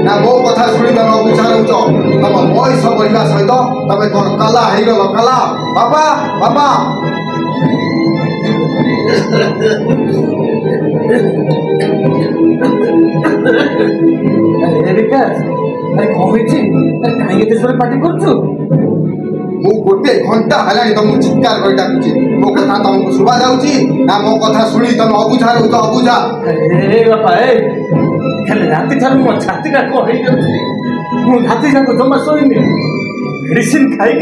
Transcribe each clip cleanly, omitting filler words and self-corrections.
ना मो कथा शुणी तुम बुझा रौच तुम बयस बढ़ा सहित तुम कौन कला हो कला बाबा बाबा पार्टी कर मु गोटे घंटा है तुमको चित्कार कर डाकुची मो कथा तुमको शुभा जाऊँगी ना मो कथा शुणी तुम अबुझा रौच अबुझा बापा राति ठार मो छातीटा कौन हो राति जाक जमा शोनी मेडिसिन खाई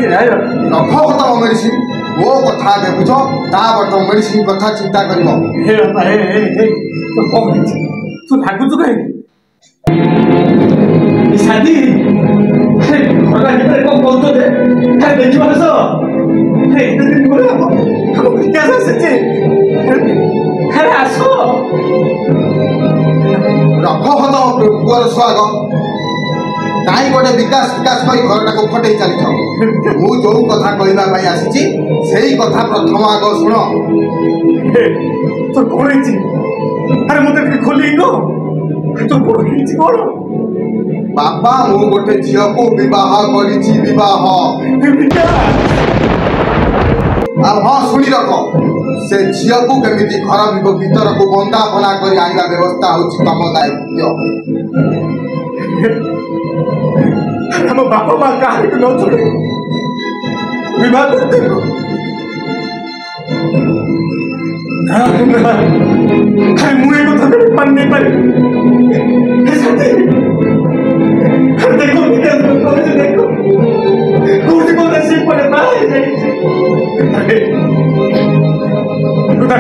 रख तुम मेडिसिन मो कथा आगे बुझ तापर तुम मेडिसिन कथा चिंता कर तू लागुचु कहीं शादी घर कौन बोलते देखी मानस एते दिन पर हम विकास आसे अरे आसो रख तुम पुअर स्वाग कहीं गोटे विकास विकास कही घरटा को फटे चली मु जो कथा कहवाई आसी से कथा प्रथम आग शुण तो कौन अरे मत खोली तो कौन कौन बाबा मु गोटे झील को विवाह करी विवाह हाँ शुणी रख से झील को केमी घर भीतर को बंदापना कर आईवा व्यवस्था हूँ तुम दायित्व हम बापा माँ कहानी को न छोड़े विवाह करते मुझे कथा मान नहीं पारे देखो देखो कौन सी पड़े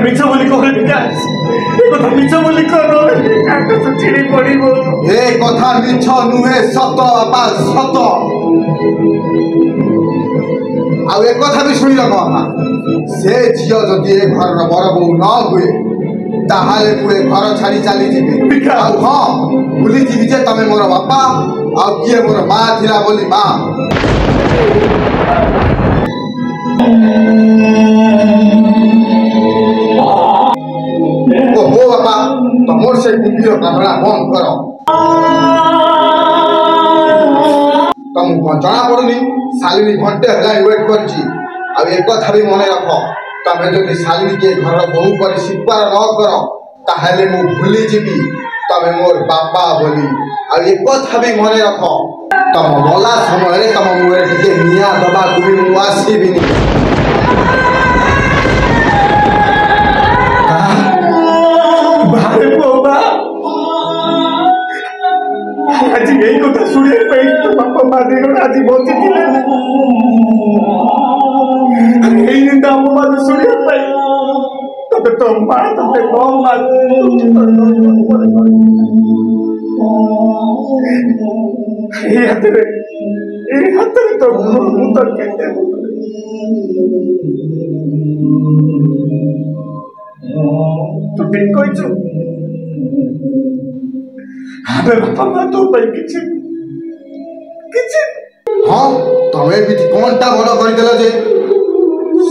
मिछ बोली कह विकास कथा मिछ बोली कह चिड़ी पड़ो ए कथा मिछ नुहे सत बापा सत आउ एक कथा भी शुणी रख बापा से झील जदि ए घर बर बो न हुए ताहाले मुझे घर छाड़ी चली जीवी हाँ भूली जीवी जे तमे मोर बापा आ किए मोर माँ थिला बोली माँ हो बापा तुमर से कुंभीर कांदड़ा बंद कर तुमको जना पड़ुनी शालिनी घंटे है वेट कर एक कथा भी मन रख तमें जदि शालिनी के घर बहु कर स्वीकार न कर ताहले मु भूली जीवी तमें मोर बापा बोली एक कथा भी मन रख तुम मला समय तुम मुझे टे निया दबा को भी मुझे आसबि आज यही कथा शुणे बापा माँ दे आज बची निंदा अपमान शुणा तब तो माँ तब हाथ तो तू ठीक कही बापा माँ तो हाँ तमें भी कौनटा बड़ करदेल जे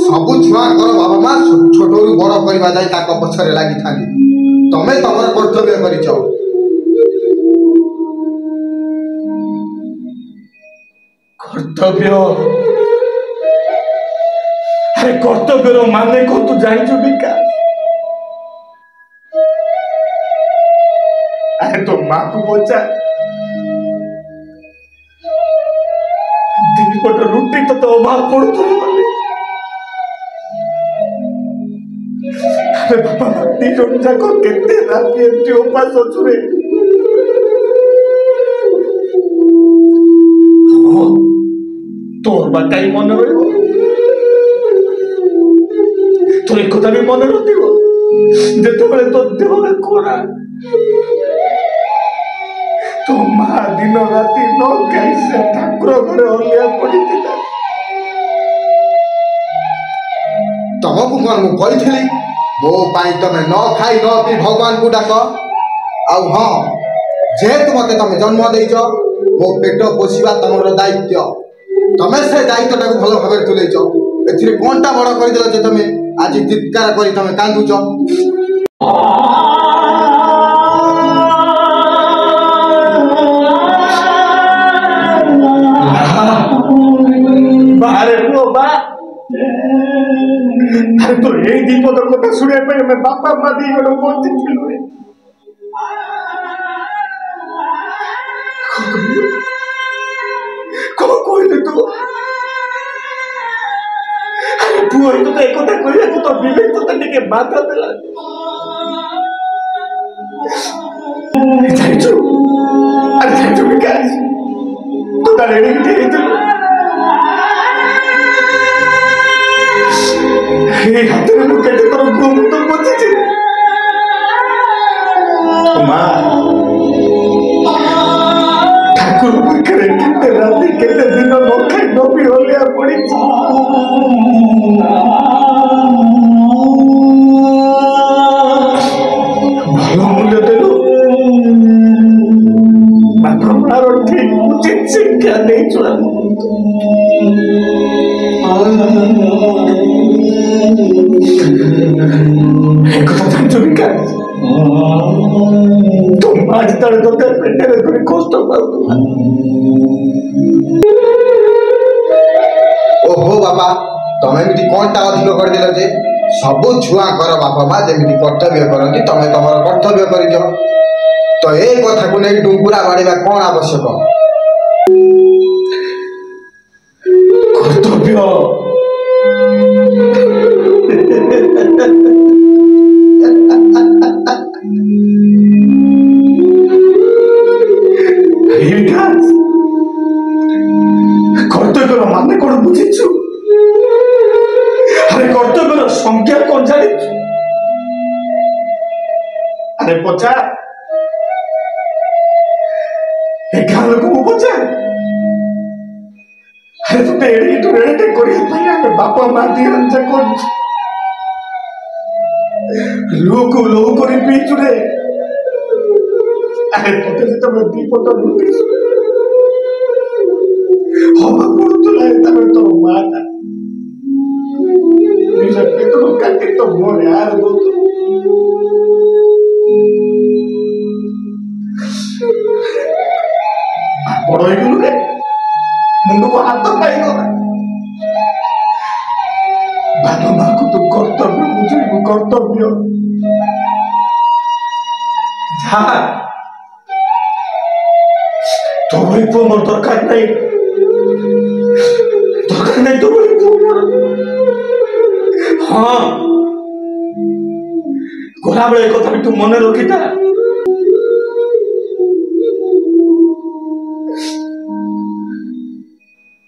सबु छुआ कर बाबा माँ छोटू बड़ करवा जाए पछरे लगी था तमें तुम कर्तव्य कर कर्तव्य अरे कर्तव्य माने को तू जाइछु विकास अरे तो माँ को बचा दिनपट रुटी तो अभाव पड़ू अरे बाबा दी जाक केते राति एमती उपास अछुरे तोर बा कई मन रहिबो तो एक कथा भी मन रखिबो जेते बेले तो देह कोरा तो माँ दिन राति न खाई से ठाकुर घरे हलिया पड़ी तुमको कौन मुझे कही मो पाई तमें न खाई न पी भगवान को डाक आउ हाँ जेहेतु मत तुम जन्म देच मो पेट पोषा तुम दायित्व तमें से दायित्व टाक भल भाव तुलेच ए कौनटा बड़ करदेल तुम आज चित्कार कर तुम कांदुच तो ये दीपद कथा शुणा बापा माँ दी गण बंची कौन कहलु तू पुअर तो एक कथा कहला तो विवेक तो टिके बाधा देला जाइछु अरे जाइछु विकास तू तारे के हे हाथरे मु केते तोर घुम तो पछिछि मां ठाकुर पाखरे केते राति केते दिन न खाइ न पी होलिया पड़िछि भलो मूल्य देलु बापा मार ठीक उचित शिक्षा नहीं छुड़ा কথা জানছো বিকাশ তুমি আজ তার তোকে পেটের তুমি কষ্ট পাও ओहो बापा तमें भी कौन टा अधिक कर दिल जे सब छुआ कर बापा माँ जमी कर्तव्य करती तमें तुम कर्तव्य कर तो ये कथा को नहीं डुंगुरा बाड़ीबा कौन आवश्यक कर्तव्य कर्तव्य माने कौन बुझीछु अरे कर्तव्य संख्या कौन जानी अरे पचा गाँव लोक पचा अरे तू एड़ी तू एड़े कर बापा माँ दिहंजा कर लोक लो कर पीचु रे अरे तोते से तब दीपट लुटी हवा पड़तला तब तो माता निजा पेट को काटे तो मोर यार दो बड़ हो गलु रे मुंड को हाथ पाई गला बाबा माँ को तो कर्तव्य मुझे कर्तव्य जा तो भाई पो मोर दरकार नहीं तो भाई पो मोर हाँ गला बेले कथा भी तू मन रखी था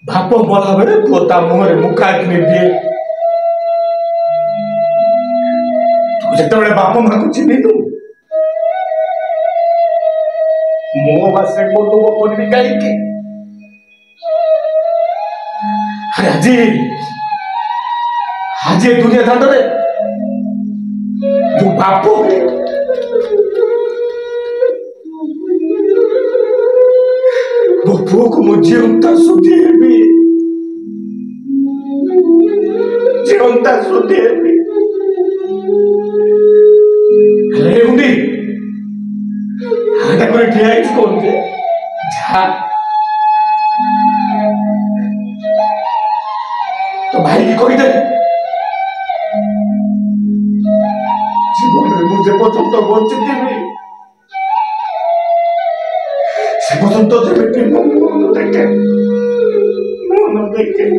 बाप मरा बेले पुओ ता मुहरे मुखा किनी दिए तू जेतेबेले बाप माँ को चिन्हिनु मो बासे मोटो कोनी गाइके अरे आज दुनिया दांडरे मो बाप मो पुओ को मो जीवंता सुधी हेबी जीवंता सुधी हेबी अरे उंडी हाटा करे ठिया इसको उनके जा तो भाई की कोई दे जीवन में मुझे पर्यंत बंचित भी से पर्यंत जब मन देखे